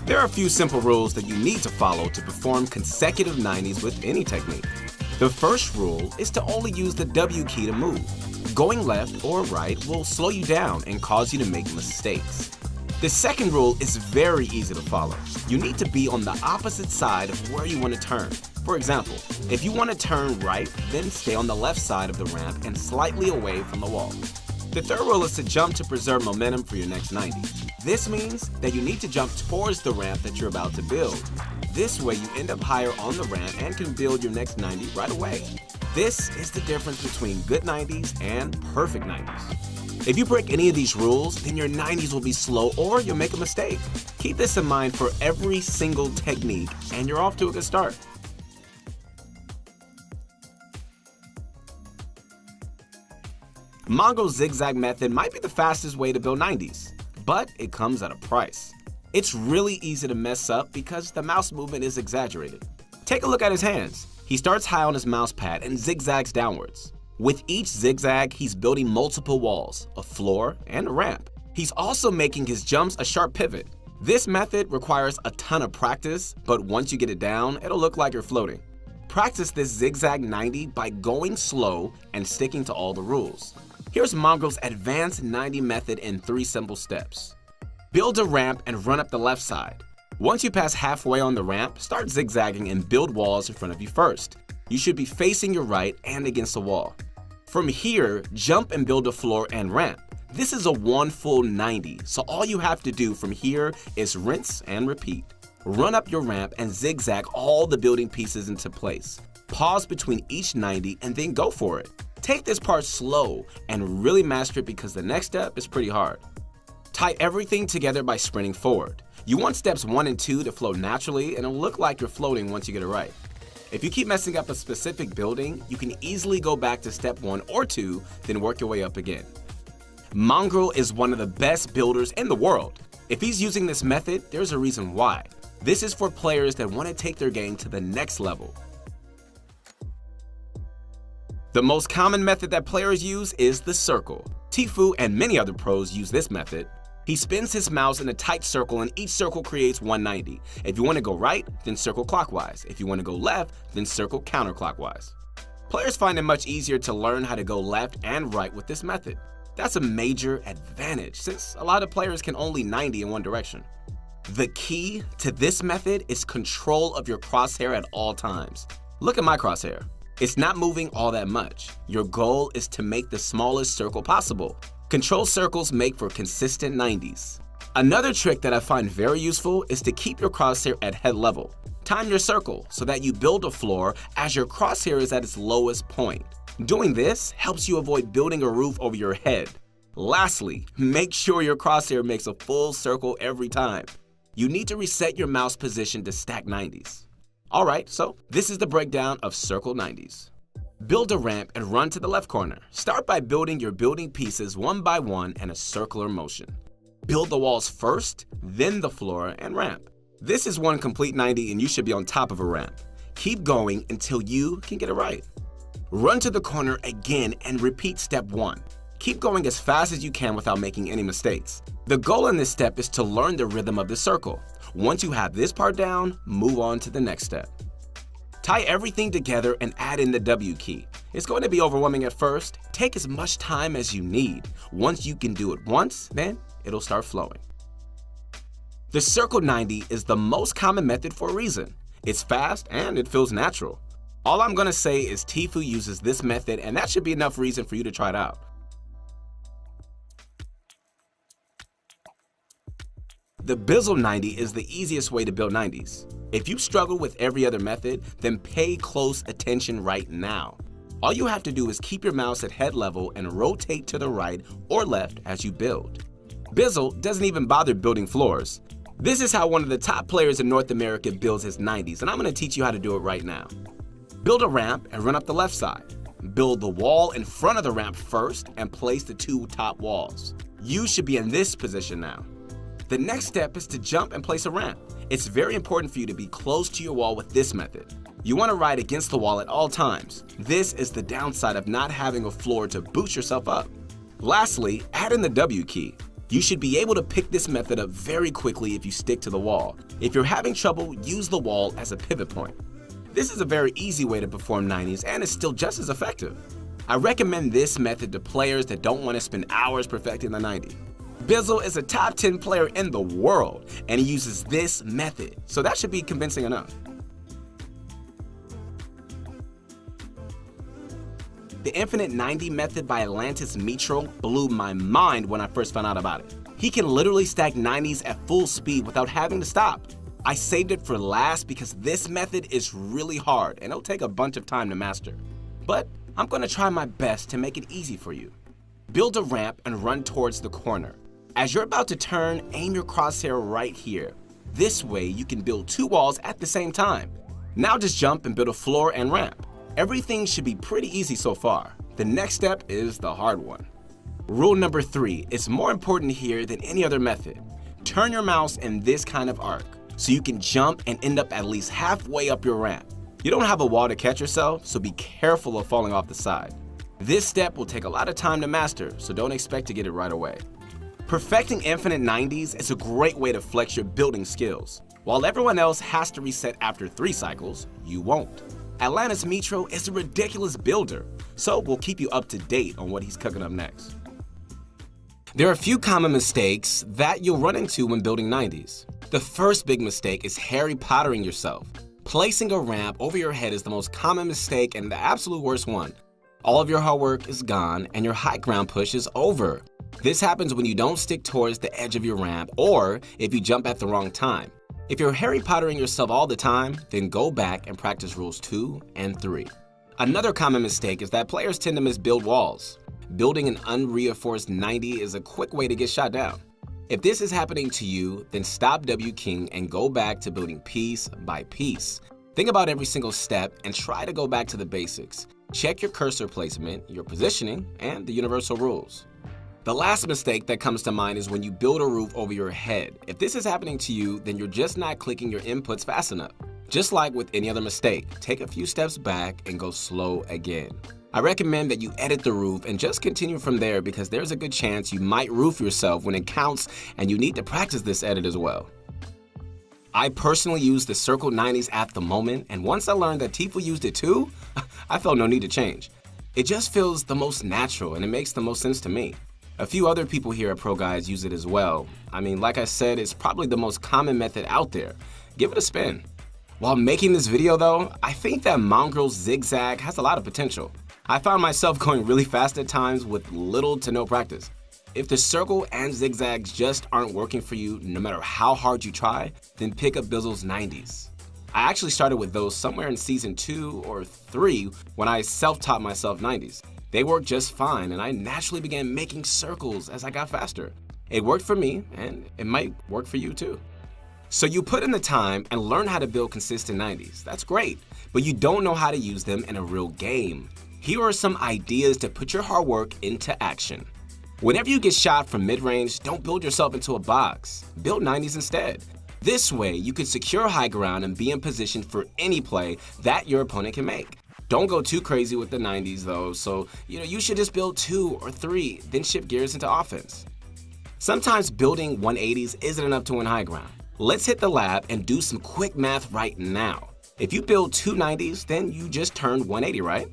There are a few simple rules that you need to follow to perform consecutive 90s with any technique. The first rule is to only use the W key to move. Going left or right will slow you down and cause you to make mistakes. The second rule is very easy to follow. You need to be on the opposite side of where you want to turn. For example, if you want to turn right, then stay on the left side of the ramp and slightly away from the wall. The third rule is to jump to preserve momentum for your next 90. This means that you need to jump towards the ramp that you're about to build. This way you end up higher on the ramp and can build your next 90 right away. This is the difference between good 90s and perfect 90s. If you break any of these rules, then your 90s will be slow or you'll make a mistake. Keep this in mind for every single technique and you're off to a good start. Mongraal's zigzag method might be the fastest way to build 90s, but it comes at a price. It's really easy to mess up because the mouse movement is exaggerated. Take a look at his hands. He starts high on his mouse pad and zigzags downwards. With each zigzag, he's building multiple walls, a floor, and a ramp. He's also making his jumps a sharp pivot. This method requires a ton of practice, but once you get it down, it'll look like you're floating. Practice this zigzag 90 by going slow and sticking to all the rules. Here's Mongraal's advanced 90 method in 3 simple steps. Build a ramp and run up the left side. Once you pass halfway on the ramp, start zigzagging and build walls in front of you first. You should be facing your right and against the wall. From here, jump and build a floor and ramp. This is a 1 full 90, so all you have to do from here is rinse and repeat. Run up your ramp and zigzag all the building pieces into place. Pause between each 90 and then go for it. Take this part slow and really master it because the next step is pretty hard. Tie everything together by sprinting forward. You want steps 1 and 2 to flow naturally and it'll look like you're floating once you get it right. If you keep messing up a specific building, you can easily go back to step 1 or 2, then work your way up again. Mongraal is one of the best builders in the world. If he's using this method, there's a reason why. This is for players that want to take their game to the next level. The most common method that players use is the circle. Tfue and many other pros use this method. He spins his mouse in a tight circle and each circle creates 190. If you want to go right, then circle clockwise. If you want to go left, then circle counterclockwise. Players find it much easier to learn how to go left and right with this method. That's a major advantage since a lot of players can only 90 in one direction. The key to this method is control of your crosshair at all times. Look at my crosshair. It's not moving all that much. Your goal is to make the smallest circle possible. Control circles make for consistent 90s. Another trick that I find very useful is to keep your crosshair at head level. Time your circle so that you build a floor as your crosshair is at its lowest point. Doing this helps you avoid building a roof over your head. Lastly, make sure your crosshair makes a full circle every time. You need to reset your mouse position to stack 90s. Alright, so this is the breakdown of circle 90s. Build a ramp and run to the left corner. Start by building your building pieces one by one in a circular motion. Build the walls first, then the floor and ramp. This is one complete 90 and you should be on top of a ramp. Keep going until you can get it right. Run to the corner again and repeat step 1. Keep going as fast as you can without making any mistakes. The goal in this step is to learn the rhythm of the circle. Once you have this part down, move on to the next step. Tie everything together and add in the W key. It's going to be overwhelming at first. Take as much time as you need. Once you can do it once, then it'll start flowing. The circle 90 is the most common method for a reason. It's fast and it feels natural. All I'm going to say is Tfue uses this method and that should be enough reason for you to try it out. The Bizzle 90 is the easiest way to build 90s. If you struggle with every other method, then pay close attention right now. All you have to do is keep your mouse at head level and rotate to the right or left as you build. Bizzle doesn't even bother building floors. This is how one of the top players in North America builds his 90s, and I'm going to teach you how to do it right now. Build a ramp and run up the left side. Build the wall in front of the ramp first and place the 2 top walls. You should be in this position now. The next step is to jump and place a ramp. It's very important for you to be close to your wall with this method. You want to ride against the wall at all times. This is the downside of not having a floor to boost yourself up. Lastly, add in the W key. You should be able to pick this method up very quickly if you stick to the wall. If you're having trouble, use the wall as a pivot point. This is a very easy way to perform 90s and is still just as effective. I recommend this method to players that don't want to spend hours perfecting the 90. Bizzle is a top 10 player in the world and he uses this method, so that should be convincing enough. The infinite 90 method by 90'S Mitro blew my mind when I first found out about it. He can literally stack 90s at full speed without having to stop. I saved it for last because this method is really hard and it'll take a bunch of time to master. But I'm going to try my best to make it easy for you. Build a ramp and run towards the corner. As you're about to turn, aim your crosshair right here. This way you can build two walls at the same time. Now just jump and build a floor and ramp. Everything should be pretty easy so far. The next step is the hard one. Rule number 3 is more important here than any other method. Turn your mouse in this kind of arc so you can jump and end up at least halfway up your ramp. You don't have a wall to catch yourself, so be careful of falling off the side. This step will take a lot of time to master, so don't expect to get it right away. Perfecting infinite 90s is a great way to flex your building skills. While everyone else has to reset after 3 cycles, you won't. 90'S Mitro is a ridiculous builder, so we'll keep you up to date on what he's cooking up next. There are a few common mistakes that you'll run into when building 90s. The first big mistake is Harry Pottering yourself. Placing a ramp over your head is the most common mistake and the absolute worst one. All of your hard work is gone and your high ground push is over. This happens when you don't stick towards the edge of your ramp or if you jump at the wrong time. If you're Harry Pottering yourself all the time, then go back and practice rules 2 and 3. Another common mistake is that players tend to misbuild walls. Building an unreinforced 90 is a quick way to get shot down. If this is happening to you, then stop W-King and go back to building piece by piece. Think about every single step and try to go back to the basics. Check your cursor placement, your positioning, and the universal rules. The last mistake that comes to mind is when you build a roof over your head. If this is happening to you, then you're just not clicking your inputs fast enough. Just like with any other mistake, take a few steps back and go slow again. I recommend that you edit the roof and just continue from there because there's a good chance you might roof yourself when it counts and you need to practice this edit as well. I personally use the circle 90s at the moment, and once I learned that Tfue used it too, I felt no need to change. It just feels the most natural and it makes the most sense to me. A few other people here at ProGuides use it as well. I mean, like I said, it's probably the most common method out there. Give it a spin. While making this video though, I think that Mongraal's zigzag has a lot of potential. I found myself going really fast at times with little to no practice. If the circle and zigzags just aren't working for you no matter how hard you try, then pick up Bizzle's 90s. I actually started with those somewhere in season 2 or 3 when I self-taught myself 90s. They worked just fine and I naturally began making circles as I got faster. It worked for me and it might work for you too. So you put in the time and learn how to build consistent 90s. That's great, but you don't know how to use them in a real game. Here are some ideas to put your hard work into action. Whenever you get shot from mid-range, don't build yourself into a box. Build 90s instead. This way, you can secure high ground and be in position for any play that your opponent can make. Don't go too crazy with the 90s though, so you should just build 2 or 3, then shift gears into offense. Sometimes building 180s isn't enough to win high ground. Let's hit the lab and do some quick math right now. If you build 2 90s, then you just turned 180, right?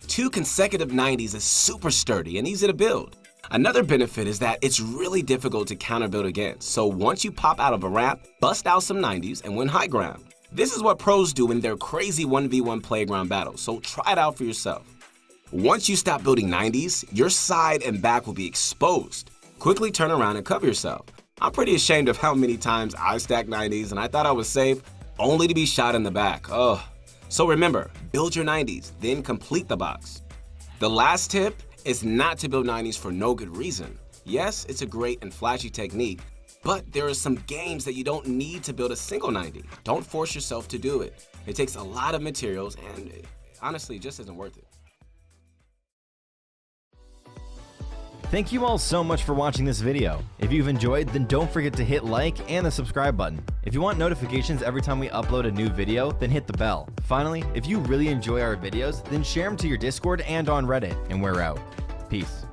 2 consecutive 90s is super sturdy and easy to build. Another benefit is that it's really difficult to counter build against, so once you pop out of a ramp, bust out some 90s and win high ground. This is what pros do in their crazy 1v1 playground battles, so try it out for yourself. Once you stop building 90s, your side and back will be exposed. Quickly turn around and cover yourself. I'm pretty ashamed of how many times I stacked 90s and I thought I was safe, only to be shot in the back. Ugh. So remember, build your 90s, then complete the box. The last tip is not to build 90s for no good reason. Yes, it's a great and flashy technique, but there are some games that you don't need to build a single 90. Don't force yourself to do it. It takes a lot of materials and honestly, it just isn't worth it. Thank you all so much for watching this video. If you've enjoyed, then don't forget to hit like and the subscribe button. If you want notifications every time we upload a new video, then hit the bell. Finally, if you really enjoy our videos, then share them to your Discord and on Reddit, and we're out. Peace.